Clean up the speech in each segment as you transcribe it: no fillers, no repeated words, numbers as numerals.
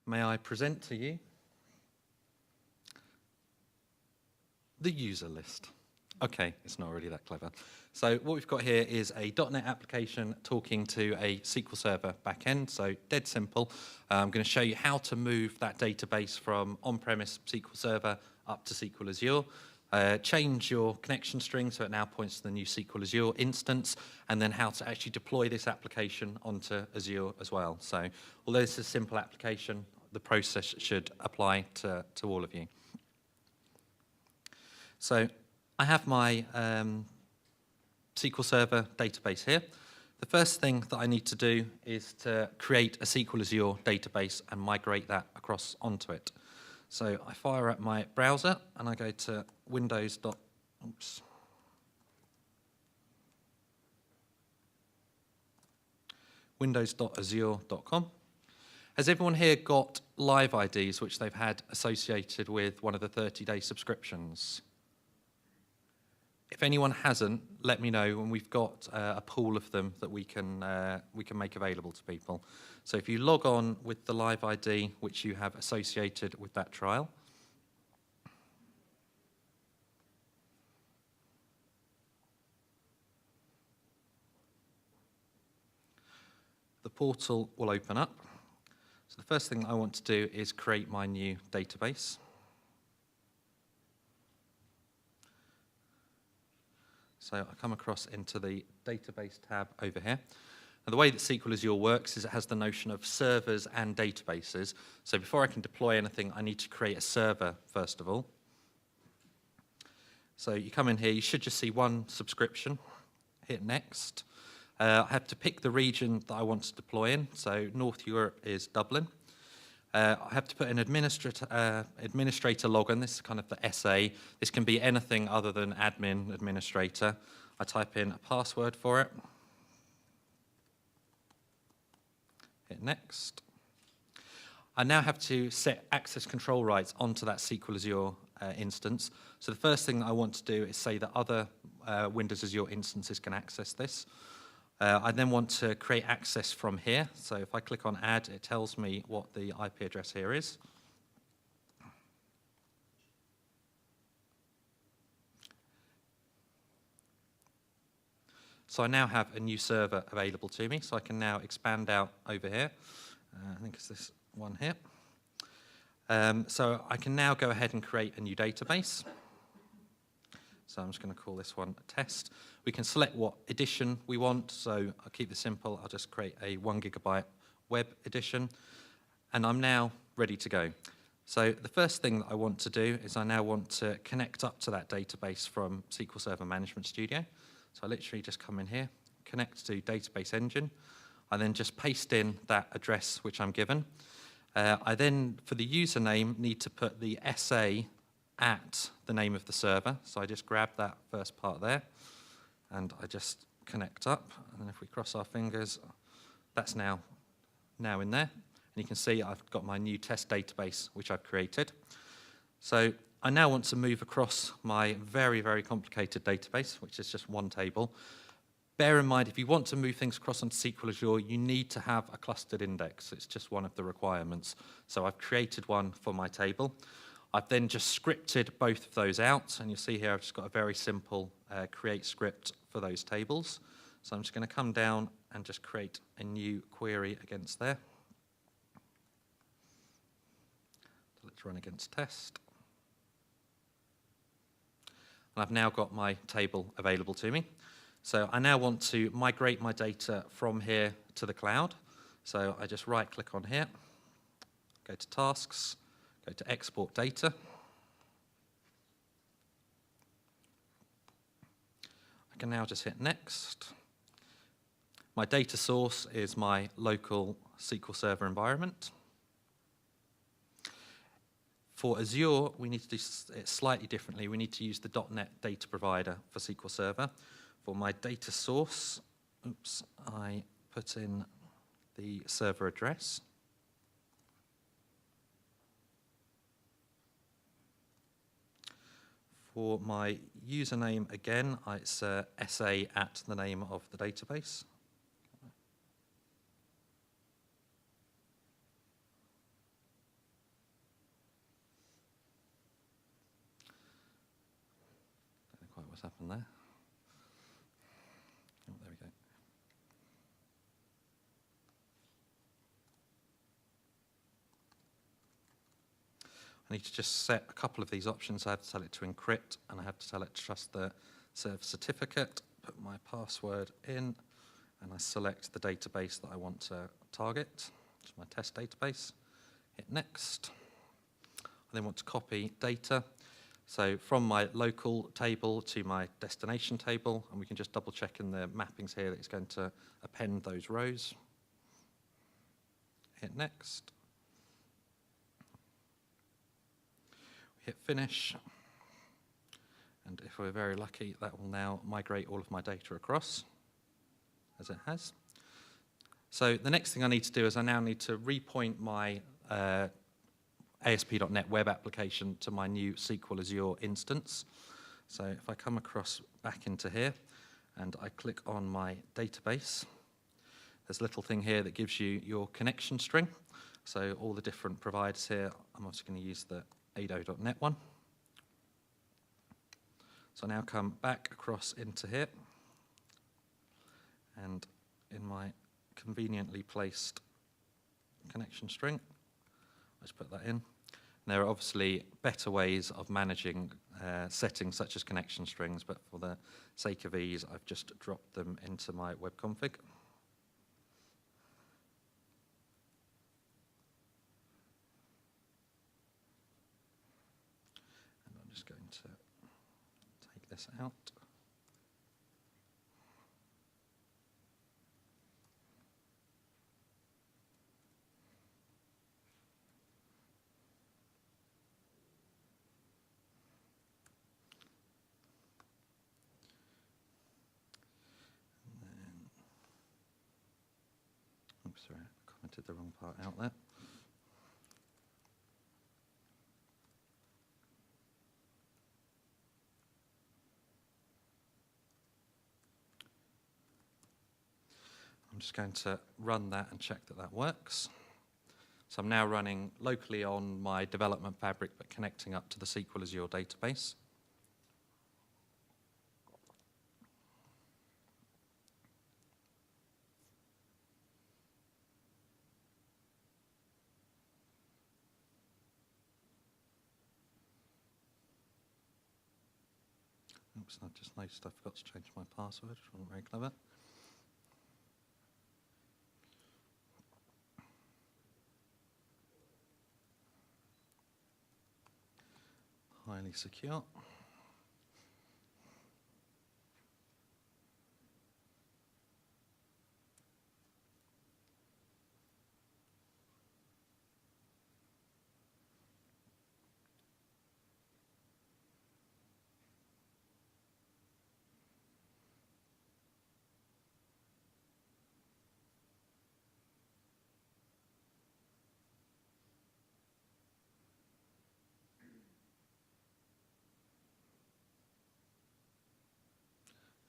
May I present to you the user list. Okay, it's not really that clever. So what we've got here is a .NET application talking to a SQL Server backend, so dead simple. I'm going to show you how to move that database from on-premise SQL Server up to SQL Azure, change your connection string so it now points to the new SQL Azure instance, and then how to actually deploy this application onto Azure as well. So although this is a simple application, the process should apply to all of you. So I have my SQL Server database here. The first thing that I need to do is to create a SQL Azure database and migrate that across onto it. So I fire up my browser and I go to windows.azure.com. Has everyone here got live IDs which they've had associated with one of the 30-day subscriptions? If anyone hasn't, let me know, and we've got a pool of them that we can make available to people. So if you log on with the live ID which you have associated with that trial, the portal will open up. So the first thing I want to do is create my new database. So I come across into the database tab over here. And the way that SQL Azure works is it has the notion of servers and databases. So before I can deploy anything, I need to create a server first of all. So you come in here, you should just see one subscription. Hit next. I have to pick the region that I want to deploy in. So North Europe is Dublin. I have to put an administrator login. This is kind of the SA. This can be anything other than admin, administrator. I type in a password for it. Hit next. I now have to set access control rights onto that SQL Azure instance. So the first thing that I want to do is say that other Windows Azure instances can access this. I then want to create access from here. So if I click on add, it tells me what the IP address here is. So I now have a new server available to me. So I can now expand out over here. I think it's this one here. So I can now go ahead and create a new database. So I'm just going to call this one a test. We can select what edition we want. So I'll keep this simple. I'll just create a 1 GB web edition. And I'm now ready to go. So the first thing that I want to do is I now want to connect up to that database from SQL Server Management Studio. So I literally just come in here, connect to Database Engine. I then just paste in that address which I'm given. I then, for the username, need to put the SA at the name of the server. So I just grab that first part there and I just connect up. And then if we cross our fingers, that's now in there. And you can see I've got my new test database which I've created. So I now want to move across my very, very complicated database, which is just one table. Bear in mind, if you want to move things across onto SQL Azure, you need to have a clustered index. It's just one of the requirements. So I've created one for my table. I've then just scripted both of those out, and you'll see here I've just got a very simple create script for those tables. So I'm just going to come down and just create a new query against there. So let's run against test. And I've now got my table available to me. So I now want to migrate my data from here to the cloud. So I just right-click on here, go to Tasks, go to Export Data. I can now just hit Next. My data source is my local SQL Server environment. For Azure, we need to do it slightly differently. We need to use the .NET data provider for SQL Server. For my data source, I put in the server address. For my username, again, it's SA at the name of the database. what's happened there. Oh, there we go. I need to just set a couple of these options. I have to tell it to encrypt, and I have to tell it to trust the server certificate, put my password in, and I select the database that I want to target. It's my test database. Hit next. I then want to copy data. So from my local table to my destination table, and we can just double check in the mappings here that it's going to append those rows. Hit next. Hit finish. And if we're very lucky, that will now migrate all of my data across, as it has. So the next thing I need to do is I now need to repoint my ASP.NET web application to my new SQL Azure instance. So if I come across back into here and I click on my database, there's a little thing here that gives you your connection string. So all the different providers here, I'm also going to use the ADO.NET one. So I now come back across into here, and in my conveniently placed connection string, let's put that in. And there are obviously better ways of managing settings such as connection strings, but for the sake of ease, I've just dropped them into my web config. And I'm just going to take this out. Oops, sorry, I commented the wrong part out there. I'm just going to run that and check that that works. So I'm now running locally on my development fabric, but connecting up to the SQL Azure database. Oops, I just noticed I forgot to change my password, which wasn't very clever. Highly secure.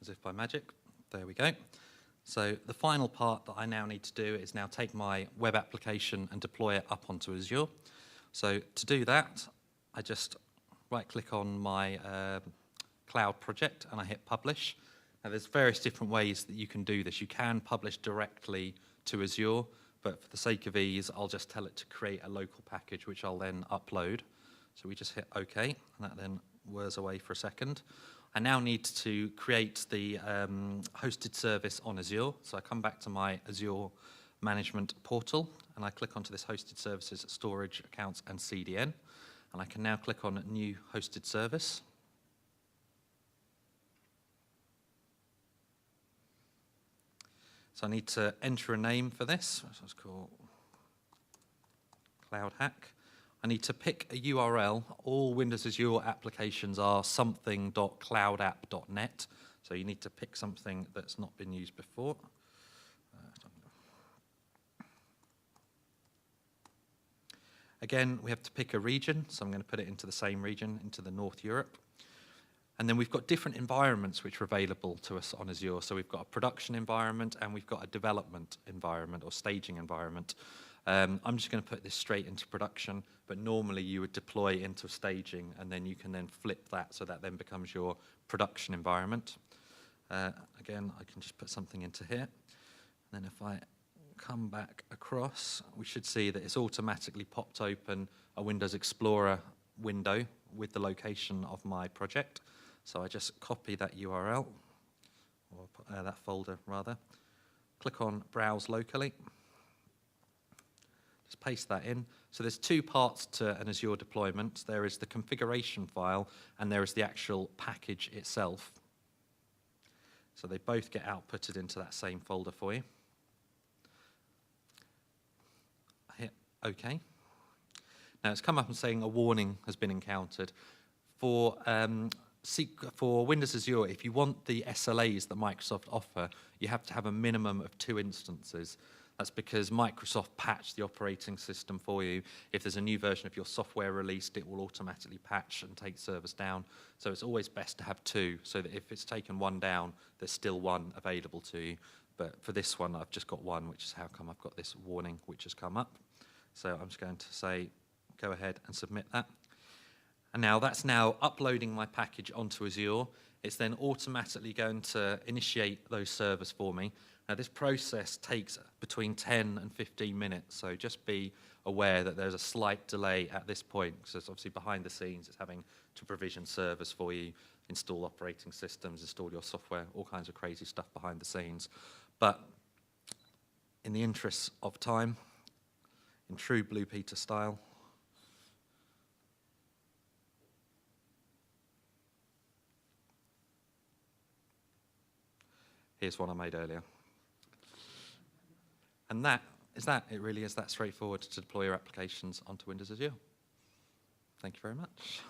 As if by magic. There we go. So the final part that I now need to do is now take my web application and deploy it up onto Azure. So to do that, I just right-click on my cloud project and I hit publish. Now there's various different ways that you can do this. You can publish directly to Azure, but for the sake of ease, I'll just tell it to create a local package, which I'll then upload. So we just hit OK, and that then whirs away for a second. I now need to create the hosted service on Azure. So I come back to my Azure management portal, and I click onto this hosted services, storage, accounts, and CDN. And I can now click on new hosted service. So I need to enter a name for this, which is called Cloud Hack. I need to pick a URL. All Windows Azure applications are something.cloudapp.net. So you need to pick something that's not been used before. Again, we have to pick a region. So I'm going to put it into the same region, into the North Europe. And then we've got different environments which are available to us on Azure. So we've got a production environment and we've got a development environment or staging environment. I'm just going to put this straight into production, but normally you would deploy into staging, and then you can then flip that so that then becomes your production environment. Again, I can just put something into here. And then if I come back across, we should see that it's automatically popped open a Windows Explorer window with the location of my project. So I just copy that URL, or that folder rather, click on Browse Locally, just paste that in. So there's two parts to an Azure deployment. There is the configuration file, and there is the actual package itself. So they both get outputted into that same folder for you. I hit OK. Now it's come up and saying a warning has been encountered. For Windows Azure, if you want the SLAs that Microsoft offer, you have to have a minimum of 2 instances. That's because Microsoft patched the operating system for you. If there's a new version of your software released, it will automatically patch and take servers down. So it's always best to have 2, so that if it's taken 1 down, there's still 1 available to you. But for this one, I've just got 1, which is how come I've got this warning which has come up. So I'm just going to say, go ahead and submit that. And now that's now uploading my package onto Azure. It's then automatically going to initiate those servers for me. Now this process takes between 10 and 15 minutes, so just be aware that there's a slight delay at this point, because it's obviously behind the scenes, it's having to provision servers for you, install operating systems, install your software, all kinds of crazy stuff behind the scenes. But in the interests of time, in true Blue Peter style, here's one I made earlier. And that is that. It really is that straightforward to deploy your applications onto Windows Azure. Thank you very much.